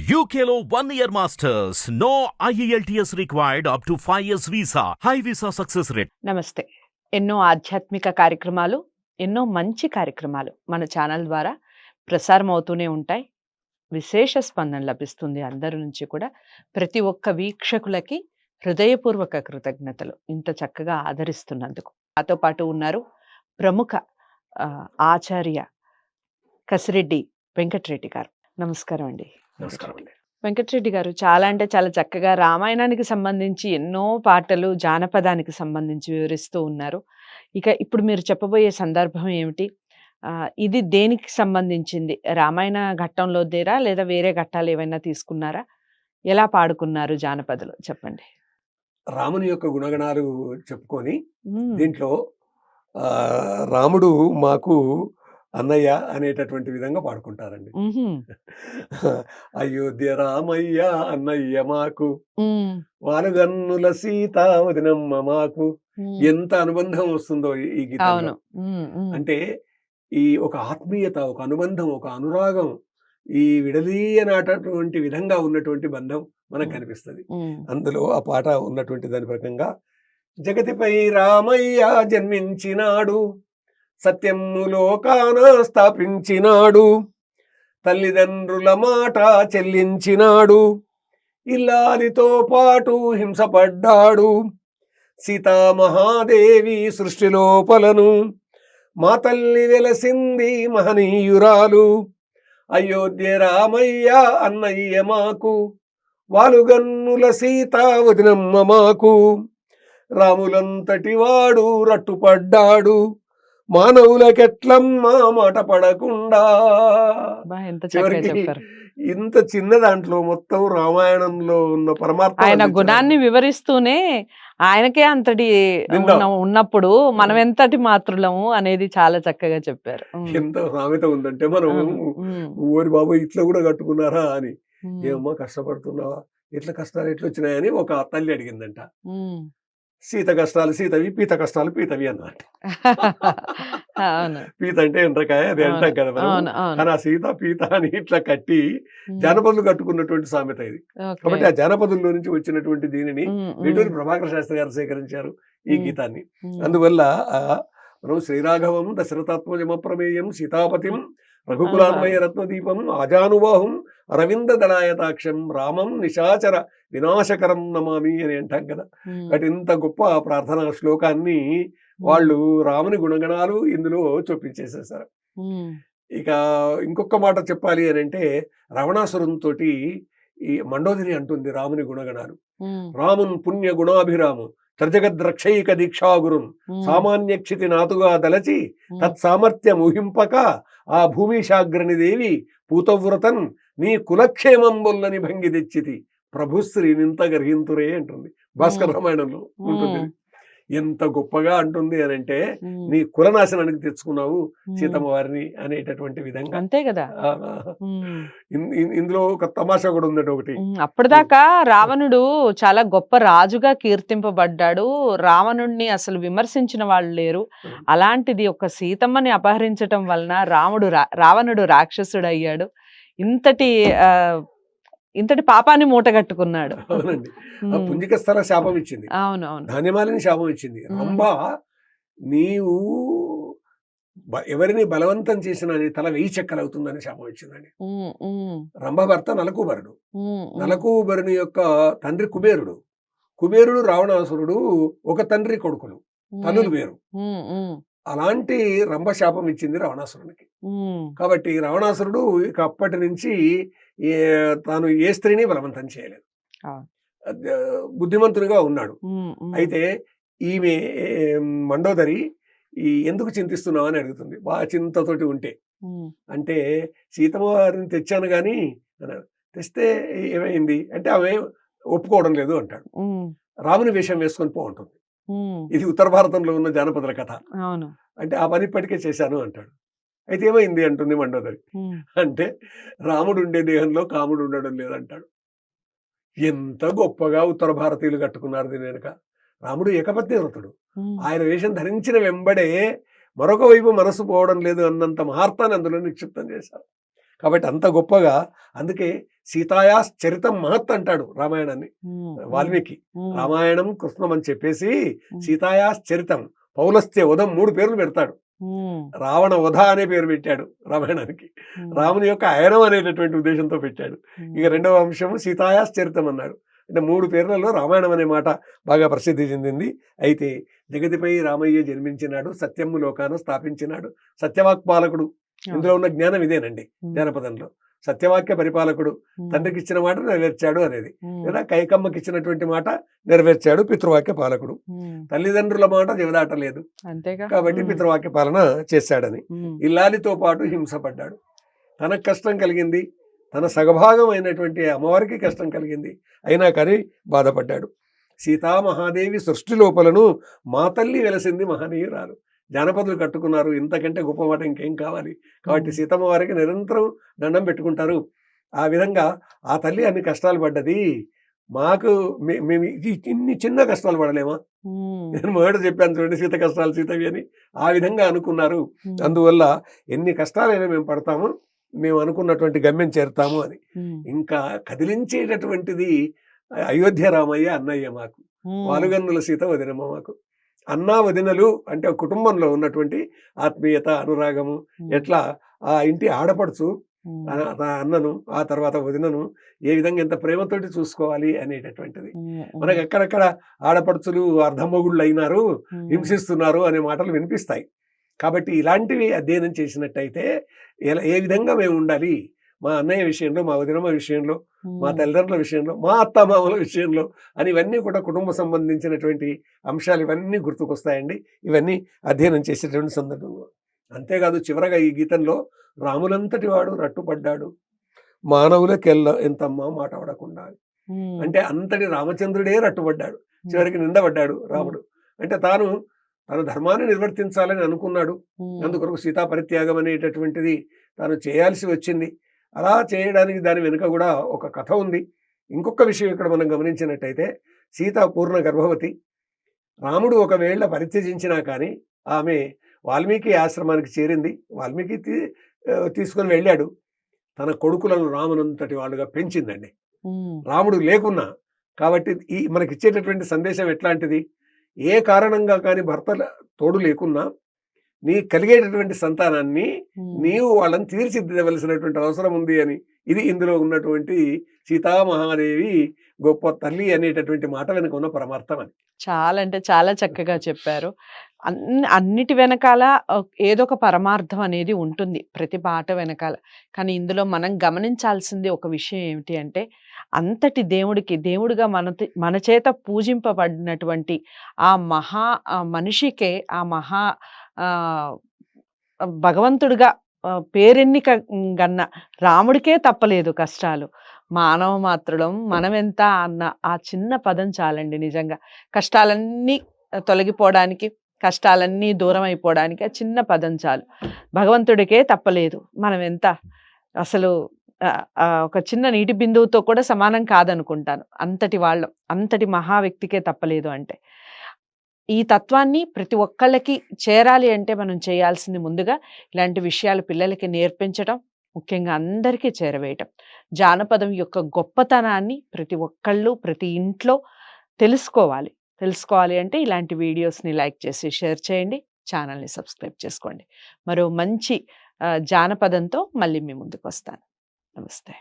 UKLO 1 year masters. No IELTS required up to 5 years visa. High visa success rate. నమస్తే. ఎన్నో ఆధ్యాత్మిక కార్యక్రమాలు, ఎన్నో మంచి కార్యక్రమాలు మన ఛానల్ ద్వారా ప్రసారం అవుతూనే ఉంటాయి. విశేష స్పందన లభిస్తుంది అందరి నుంచి కూడా. ప్రతి ఒక్క వీక్షకులకి హృదయపూర్వక కృతజ్ఞతలు ఇంత చక్కగా ఆదరిస్తున్నందుకు. నాతో పాటు ఉన్నారు ప్రముఖ ఆచార్య కసిరెడ్డి వెంకటరెడ్డి గారు. నమస్కారం అండి. నమస్కారం అండి. వెంకటరెడ్డి గారు చాలా అంటే చాలా చక్కగా రామాయణానికి సంబంధించి ఎన్నో పాటలు జానపదానికి సంబంధించి వివరిస్తూ ఉన్నారు. ఇక ఇప్పుడు మీరు చెప్పబోయే సందర్భం ఏమిటి? ఇది దేనికి సంబంధించింది? రామాయణ ఘట్టంలోదేరా లేదా వేరే ఘట్టాలు ఏమైనా తీసుకున్నారా? ఎలా పాడుకున్నారు జానపదలు చెప్పండి. రాముని యొక్క గుణగణాలు చెప్పుకొని దీంట్లో రాముడు మాకు అన్నయ్య అనేటటువంటి విధంగా పాడుకుంటారండి. అయోధ్య రామయ్య అన్నయ్య మాకు, వానుగన్నుల సీత వదినమ్మ మాకు. ఎంత అనుబంధం వస్తుందో ఈ గీతంలో. అంటే ఈ ఒక ఆత్మీయత, ఒక అనుబంధం, ఒక అనురాగం, ఈ విడదీయనటువంటి విధంగా ఉన్నటువంటి బంధం మనకు కనిపిస్తుంది అందులో. ఆ పాట ఉన్నటువంటి దాని ప్రకంగా, జగతిపై రామయ్య జన్మించినాడు, సత్యము లోకాన స్థాపించినాడు, తల్లిదండ్రుల మాట చెల్లించినాడు, ఇల్లాలితో పాటు హింసపడ్డాడు, సీతామహాదేవి సృష్టి లోపలను మా తల్లి వెలసింది మహనీయురాలు. అయోధ్య రామయ్య అన్నయ్య మాకు, వాలుగన్నుల సీత వదినమ్మ మాకు, రాములంతటి వాడు రట్టుపడ్డాడు, మానవులకెట్లమ్మా మాట పడకుండా. ఇంత చిన్న దాంట్లో మొత్తం రామాయణంలో ఉన్న పరమాత్మ ఆయన గుణాన్ని వివరిస్తూనే ఆయనకే అంతటి ఉన్నప్పుడు మనం ఎంతటి మాతృలము అనేది చాలా చక్కగా చెప్పారు. ఎంత సామెత ఉందంటే, మనం ఓరి బాబు ఇట్లా కూడా కట్టుకున్నారా అని, ఏమమ్మా కష్టపడుతున్నావా, ఎట్లా కష్టాలు ఎట్లా వచ్చినాయని ఒక తల్లి అడిగిందంట. సీత కష్టాలు సీతవి, పీత కష్టాలు పీతవి అన్నమాట. పీత అంటే ఎండ్రకాయ, అది అంటాం కదా మనం. కానీ ఆ సీత పీత అని ఇట్లా కట్టి జానపదులు కట్టుకున్నటువంటి సామెత ఇది. కాబట్టి ఆ జానపదుల్లో నుంచి వచ్చినటువంటి దీనిని వేటూరి ప్రభాకర శాస్త్రి గారు సేకరించారు ఈ గీతాన్ని. అందువల్ల మనం శ్రీరాఘవం దశరథాత్మజమప్రమేయం సీతాపతిం రఘుకులాన్వయ రత్నదీపం ఆజానుబాహుం అరవింద దళాయతాక్షం రామం నిశాచర వినాశకరం నమామి అని అంటాం కదా. కాబట్టి ఇంత గొప్ప ప్రార్థనా శ్లోకాన్ని వాళ్ళు రాముని గుణగణాలు ఇందులో చొప్పించేసేసారు. ఇక ఇంకొక మాట చెప్పాలి అని అంటే, రావణాసురంతో ఈ మండోదరి అంటుంది రాముని గుణగణాలు. రామున్ పుణ్య గుణాభిరాము త్రజగద్రక్షైక దీక్షాగురున్ సామాన్యక్షితి నాతుగా దలచి తత్సామర్థ్యం ఊహింపక ఆ భూమిశాగ్రని దేవి పూతవ్రతన్ నీ కులక్షేమంబుల్లని భంగి తెచ్చితి ప్రభుశ్రీ నింత గర్హింతురే అంటుంది భాస్కర రామాయణంలో ఉంటుంది. ఎంత గొప్పగా అంటుంది అని అంటే, నీ కులనాశనానికి తెచ్చుకున్నావు సీతమ్మ వారిని అనేటటువంటి విధంగా. అంతే కదా. ఇందులో ఒక తమాషా కూడా ఉందండి ఒకటి. అప్పటిదాకా రావణుడు చాలా గొప్ప రాజుగా కీర్తింపబడ్డాడు, రావణుడిని అసలు విమర్శించిన వాళ్ళు లేరు. అలాంటిది ఒక సీతమ్మని అపహరించటం వలన రావణుడు రాక్షసుడు అయ్యాడు. ఇంతటి పాపాన్ని మూటగట్టుకున్నాడు. అవునండి. పుంజిక స్థల శాపం ఇచ్చింది, అవునవును, ధాన్యమాలిని శాపం ఇచ్చింది. రంభ నీవు ఎవరిని బలవంతం చేసినా నీ తల 1000 చెక్కలవుతుందని శాపం ఇచ్చిందండి. రంభ భర్త నలకూబరుడు. నలకూబరుని యొక్క తండ్రి కుబేరుడు. కుబేరుడు రావణాసురుడు ఒక తండ్రి కొడుకులు, తల్లులు వేరు. అలాంటి రంభ శాపం ఇచ్చింది రావణాసురునికి. కాబట్టి రావణాసురుడు ఇక అప్పటి నుంచి తాను ఏ స్త్రీని బలవంతం చేయలేదు, బుద్ధిమంతునిగా ఉన్నాడు. అయితే ఈమె మండోదరి ఎందుకు చింతిస్తున్నావు అని అడుగుతుంది, బాగా చింతతోటి ఉంటే. అంటే సీతమ్మ వారిని తెచ్చాను కానీ అన్నాడు. తెస్తే ఏమైంది అంటే ఆమె ఒప్పుకోవడం లేదు అంటాడు. రాముని వేషం వేసుకొని పోంటుంది. ఇది ఉత్తర భారతంలో ఉన్న జానపదుల కథ. అంటే ఆ పని ఇప్పటికే చేశాను అంటాడు. అయితే ఏమైంది అంటుంది మండోదరి. అంటే రాముడు ఉండే దేహంలో కాముడు ఉండడం లేదంటాడు. ఎంత గొప్పగా ఉత్తర భారతీయులు కట్టుకున్నారు దీని వెనుక. రాముడు ఏకపత్ని వ్రతుడు. ఆయన వేషం ధరించిన వెంబడే మరొక వైపు మనసు పోవడం లేదు అన్నంత మహార్థాన్ని అందులో నిక్షిప్తం చేశారు. కాబట్టి అంత గొప్పగా, అందుకే సీతాయా చరితం మహత్ అంటాడు రామాయణాన్ని వాల్మీకి. రామాయణం కృష్ణం అని చెప్పేసి సీతాయా చరితం పౌలస్త్య ఉదం 3 పేర్లు పెడతాడు. రావణ వధ అనే పేరు పెట్టాడు రామాయణానికి. రాముని యొక్క అయనం అనేటటువంటి ఉద్దేశంతో పెట్టాడు. ఇక రెండవ అంశము సీతాయా చరితం అన్నాడు. అంటే 3 పేర్లలో రామాయణం అనే మాట బాగా ప్రసిద్ధి చెందింది. అయితే జగతిపై రామయ్య జన్మించినాడు, సత్యము లోకాన స్థాపించినాడు, సత్యవాక్పాలకుడు. ఇందులో ఉన్న జ్ఞానం ఇదేనండి జానపదంలో. సత్యవాక్య పరిపాలకుడు, తండ్రికి ఇచ్చిన మాట నెరవేర్చాడు అనేది, లేదా కైకమ్మకి ఇచ్చినటువంటి మాట నెరవేర్చాడు, పితృవాక్య పాలకుడు. తల్లిదండ్రుల మాట జవదాటలేదు కాబట్టి పితృవాక్య పాలన చేశాడని. ఇల్లాలితో పాటు హింసపడ్డాడు. తనకు కష్టం కలిగింది, తన సగభాగం అయినటువంటి అమ్మవారికి కష్టం కలిగింది, అయినా కానీ బాధపడ్డాడు. సీతామహాదేవి సృష్టి లోపలను మా తల్లి వెలసింది మహనీయురాలు. జానపదులు కట్టుకున్నారు, ఇంతకంటే గొప్ప మాట ఇంకేం కావాలి. కాబట్టి సీతమ్మ వారికి నిరంతరం దండం పెట్టుకుంటారు. ఆ విధంగా ఆ తల్లి అన్ని కష్టాలు పడ్డది, మాకు మేము ఇన్ని చిన్న కష్టాలు పడలేమా? నేను మొదట చెప్పాను చూడండి, సీత కష్టాలు సీతవి అని. ఆ విధంగా అనుకున్నారు. అందువల్ల ఎన్ని కష్టాలైనా మేము పడతాము, మేము అనుకున్నటువంటి గమ్యం చేరుతాము అని. ఇంకా కదిలించేటటువంటిది అయోధ్య రామయ్య అన్నయ్య మాకు, వాలుగన్నుల సీత వదినమ్మ మాకు. అన్నా వదినలు అంటే కుటుంబంలో ఉన్నటువంటి ఆత్మీయత, అనురాగము, ఎట్లా ఆ ఇంటి ఆడపడుచు అన్నను, ఆ తర్వాత వదినను ఏ విధంగా ఎంత ప్రేమతోటి చూసుకోవాలి అనేటటువంటిది. మనకు ఎక్కడెక్కడ ఆడపడుచులు అర్ధమొగుళ్ళు అయినారు, హింసిస్తున్నారు అనే మాటలు వినిపిస్తాయి. కాబట్టి ఇలాంటివి అధ్యయనం చేసినట్టయితే ఏ విధంగా మేము ఉండాలి, మా అన్నయ్య విషయంలో, మా వదినమ్మ విషయంలో, మా తల్లిదండ్రుల విషయంలో, మా అత్తమామల విషయంలో అని ఇవన్నీ కూడా కుటుంబ సంబంధించినటువంటి అంశాలు ఇవన్నీ గుర్తుకొస్తాయండి. ఇవన్నీ అధ్యయనం చేసేటువంటి సందర్భంలో. అంతేకాదు చివరగా ఈ గీతంలో రాములంతటి వాడు రట్టుపడ్డాడు, మానవులకెల్ల ఎంతమ్మా మాట పడకుండా. అంటే అంతటి రామచంద్రుడే రట్టుపడ్డాడు, చివరికి నిందపడ్డాడు రాముడు. అంటే తాను తన ధర్మాన్ని నిర్వర్తించాలని అనుకున్నాడు, అందుకొరకు సీతా పరిత్యాగం అనేటటువంటిది తాను చేయాల్సి వచ్చింది. అలా చేయడానికి దాని వెనుక కూడా ఒక కథ ఉంది. ఇంకొక విషయం ఇక్కడ మనం గమనించినట్టయితే, సీత పూర్ణ గర్భవతి. రాముడు ఒకవేళ పరిత్యజించినా కానీ ఆమె వాల్మీకి ఆశ్రమానికి చేరింది. వాల్మీకి తీసుకొని వెళ్ళాడు. తన కొడుకులను రామునంతటి వాళ్ళుగా పెంచిందండి, రాముడు లేకున్నా. కాబట్టి ఈ మనకిచ్చేటటువంటి సందేశం ఎట్లాంటిది? ఏ కారణంగా కానీ భర్త తోడు లేకున్నా నీ కలిగేటటువంటి సంతానాన్ని నీవు వాళ్ళని తీర్చిదిద్దవలసినటువంటి అవసరం ఉంది అని. ఇది ఇందులో ఉన్నటువంటి సీతామహాదేవి గొప్ప తల్లి అనేటటువంటి మాట వెనుక ఉన్న పరమార్థం అని. చాలా అంటే చాలా చక్కగా చెప్పారు. అన్నిటి వెనకాల ఏదో ఒక పరమార్థం అనేది ఉంటుంది ప్రతి పాట వెనకాల. కానీ ఇందులో మనం గమనించాల్సింది ఒక విషయం ఏమిటి అంటే, అంతటి దేవుడిగా మన చేత పూజింపబడినటువంటి ఆ మహా మనిషికే, ఆ మహా భగవంతుడిగా పేరెన్నిక గన్న రాముడికే తప్పలేదు కష్టాలు. మానవ మాత్రులం మనమెంత అన్న ఆ చిన్న పదం చాలండి నిజంగా. కష్టాలన్నీ తొలగిపోవడానికి, కష్టాలన్నీ దూరం అయిపోవడానికి ఆ చిన్న పదం చాలు. భగవంతుడికే తప్పలేదు, మనం ఎంత అసలు ఒక చిన్న నీటి బిందువుతో కూడా సమానం కాదనుకుంటాను. అంతటి వాళ్ళం, అంతటి మహా వ్యక్తికే తప్పలేదు అంటే. ఈ తత్వాన్ని ప్రతి ఒక్కళ్ళకి చేరాలి అంటే మనం చేయాల్సింది ముందుగా ఇలాంటి విషయాలు పిల్లలకి నేర్పించడం, ముఖ్యంగా అందరికీ చేరవేయటం. జానపదం యొక్క గొప్పతనాన్ని ప్రతి ఒక్కళ్ళు ప్రతి ఇంట్లో తెలుసుకోవాలి. తెలుసుకోవాలి అంటే ఇలాంటి వీడియోస్ని లైక్ చేసి షేర్ చేయండి, ఛానల్ని సబ్స్క్రైబ్ చేసుకోండి. మరో మంచి జానపదంతో మళ్ళీ మీ ముందుకు వస్తాను. నమస్తే.